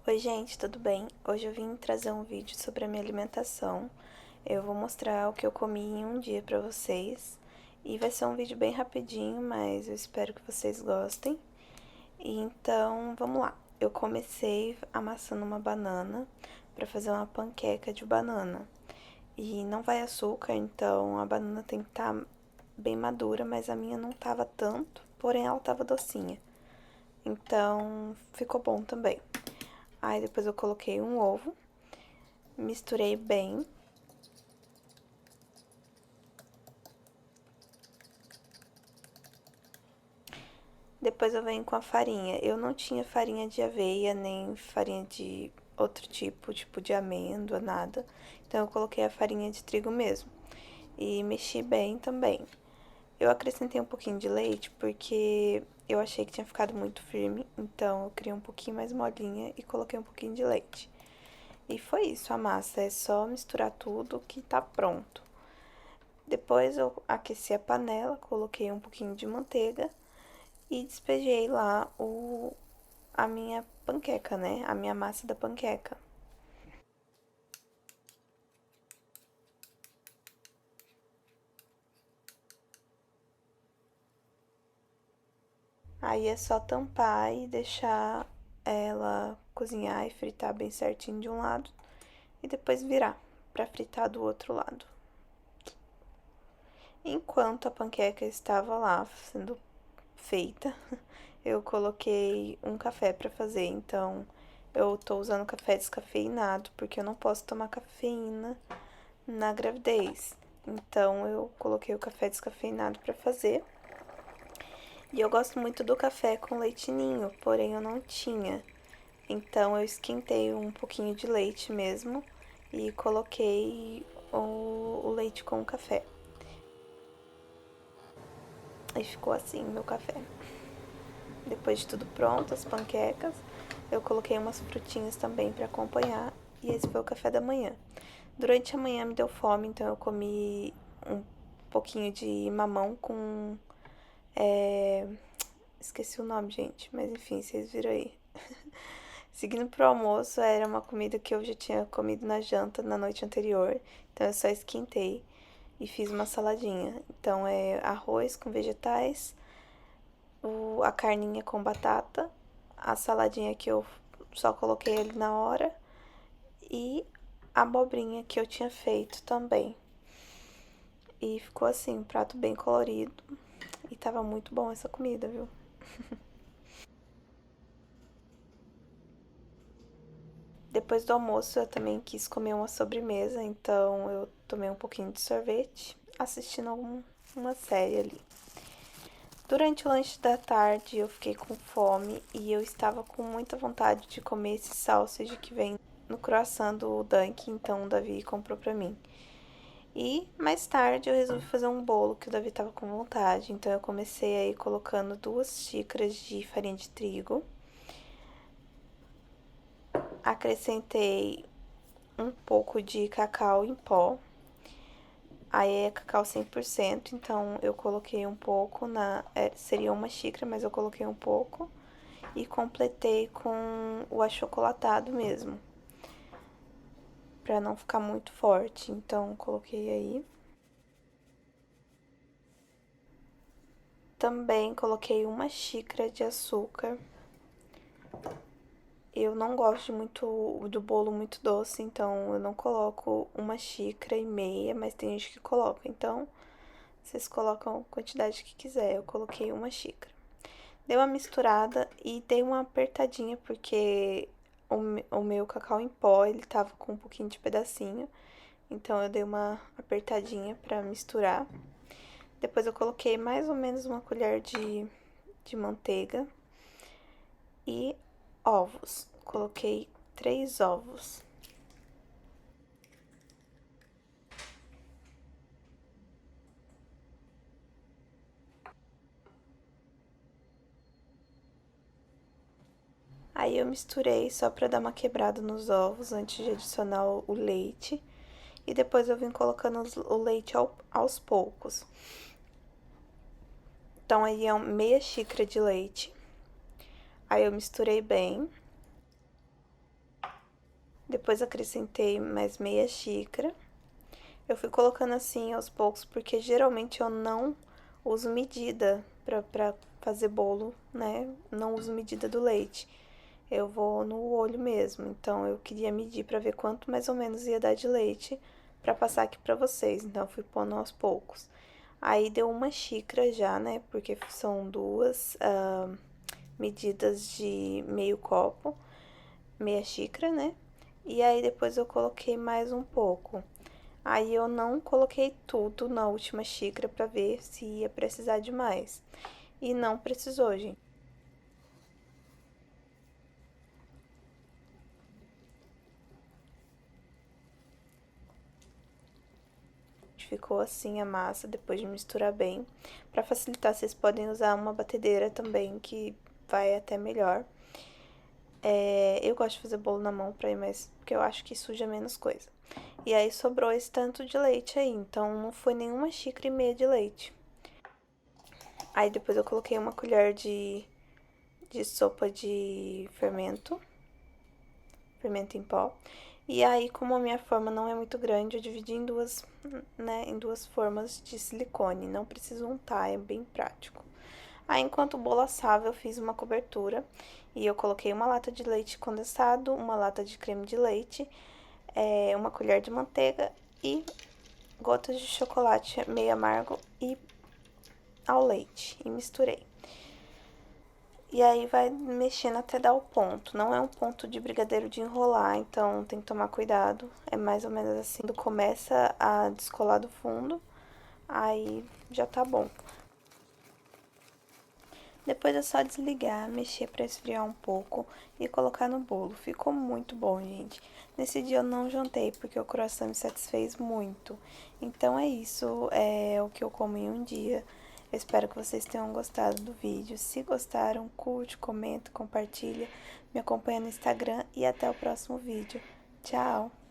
Oi gente, tudo bem? Hoje eu vim trazer um vídeo sobre a minha alimentação. Eu vou mostrar o que eu comi em um dia pra vocês. E vai ser um vídeo bem rapidinho, mas eu espero que vocês gostem. Então, vamos lá. Eu comecei amassando uma banana pra fazer uma panqueca de banana. E não vai açúcar, então a banana tem que estar bem madura, mas a minha não tava tanto, porém ela tava docinha. Então, ficou bom também. Aí depois eu coloquei um ovo, misturei bem. Depois eu venho com a farinha. Eu não tinha farinha de aveia, nem farinha de outro tipo de amêndoa, nada. Então eu coloquei a farinha de trigo mesmo. E mexi bem também. Eu acrescentei um pouquinho de leite porque eu achei que tinha ficado muito firme, então eu criei um pouquinho mais molinha e coloquei um pouquinho de leite. E foi isso, a massa, é só misturar tudo que tá pronto. Depois eu aqueci a panela, coloquei um pouquinho de manteiga e despejei lá a minha panqueca, né? A minha massa da panqueca. Aí é só tampar e deixar ela cozinhar e fritar bem certinho de um lado e depois virar para fritar do outro lado. Enquanto a panqueca estava lá sendo feita, eu coloquei um café para fazer, então eu tô usando café descafeinado porque eu não posso tomar cafeína na gravidez. Então eu coloquei o café descafeinado para fazer. E eu gosto muito do café com leite ninho, porém eu não tinha. Então eu esquentei um pouquinho de leite mesmo e coloquei o leite com o café. E ficou assim meu café. Depois de tudo pronto, as panquecas, eu coloquei umas frutinhas também para acompanhar e esse foi o café da manhã. Durante a manhã me deu fome, então eu comi um pouquinho de mamão com. É... Esqueci o nome, gente, mas enfim, vocês viram aí. Seguindo pro almoço, era uma comida que eu já tinha comido na janta na noite anterior, então eu só esquentei e fiz uma saladinha. Então é arroz com vegetais, a carninha com batata, a saladinha que eu só coloquei ali na hora e a abobrinha que eu tinha feito também. E ficou assim, um prato bem colorido. E tava muito bom essa comida, viu? Depois do almoço eu também quis comer uma sobremesa, então eu tomei um pouquinho de sorvete, assistindo uma série ali. Durante o lanche da tarde eu fiquei com fome e eu estava com muita vontade de comer esse sausage que vem no croissant do Dunkin', então o Davi comprou pra mim. E mais tarde eu resolvi fazer um bolo que o Davi tava com vontade, então eu comecei aí colocando 2 xícaras de farinha de trigo. Acrescentei um pouco de cacau em pó. Aí é cacau 100%, então eu coloquei um pouco seria 1 xícara, mas eu coloquei um pouco. E completei com o achocolatado mesmo, pra não ficar muito forte. Então coloquei aí. Também coloquei 1 xícara de açúcar. Eu não gosto muito do bolo muito doce, então eu não coloco 1,5 xícaras, mas tem gente que coloca. Então, vocês colocam a quantidade que quiser. Eu coloquei 1 xícara. Dei uma misturada e dei uma apertadinha, porque o meu cacau em pó, ele tava com um pouquinho de pedacinho. Então, eu dei uma apertadinha pra misturar. Depois eu coloquei mais ou menos 1 colher de manteiga e ovos. Coloquei 3 ovos. Aí eu misturei só pra dar uma quebrada nos ovos antes de adicionar o leite. E depois eu vim colocando o leite aos poucos. Então aí é 1/2 xícara de leite. Aí eu misturei bem. Depois acrescentei mais meia xícara. Eu fui colocando assim aos poucos, porque geralmente eu não uso medida pra fazer bolo, né? Não uso medida do leite. Eu vou no olho mesmo. Então eu queria medir pra ver quanto mais ou menos ia dar de leite pra passar aqui pra vocês. Então eu fui pondo aos poucos. Aí deu uma xícara já, né? Porque são duas medidas de meio copo, meia xícara, né? E aí depois eu coloquei mais um pouco. Aí eu não coloquei tudo na última xícara pra ver se ia precisar de mais. E não precisou, gente. Ficou assim a massa depois de misturar bem. Pra facilitar, vocês podem usar uma batedeira também, que vai até melhor. Eu gosto de fazer bolo na mão pra ir mais, porque eu acho que suja menos coisa. E aí sobrou esse tanto de leite aí, então não foi nenhuma xícara e meia de leite. Aí depois eu coloquei uma colher de sopa de fermento em pó. E aí, como a minha forma não é muito grande, eu dividi em duas, né, em duas formas de silicone. Não preciso untar, é bem prático. Aí, enquanto o bolo assava, eu fiz uma cobertura e eu coloquei uma lata de leite condensado, uma lata de creme de leite, uma colher de manteiga e gotas de chocolate meio amargo e ao leite e misturei. E aí vai mexendo até dar o ponto. Não é um ponto de brigadeiro de enrolar, então tem que tomar cuidado. É mais ou menos assim, quando começa a descolar do fundo, aí já tá bom. Depois é só desligar, mexer para esfriar um pouco e colocar no bolo. Ficou muito bom, gente. Nesse dia eu não jantei porque o croissant me satisfez muito. Então é isso, é o que eu como em um dia. Eu espero que vocês tenham gostado do vídeo. Se gostaram, curte, comenta, compartilha, me acompanha no Instagram e até o próximo vídeo. Tchau!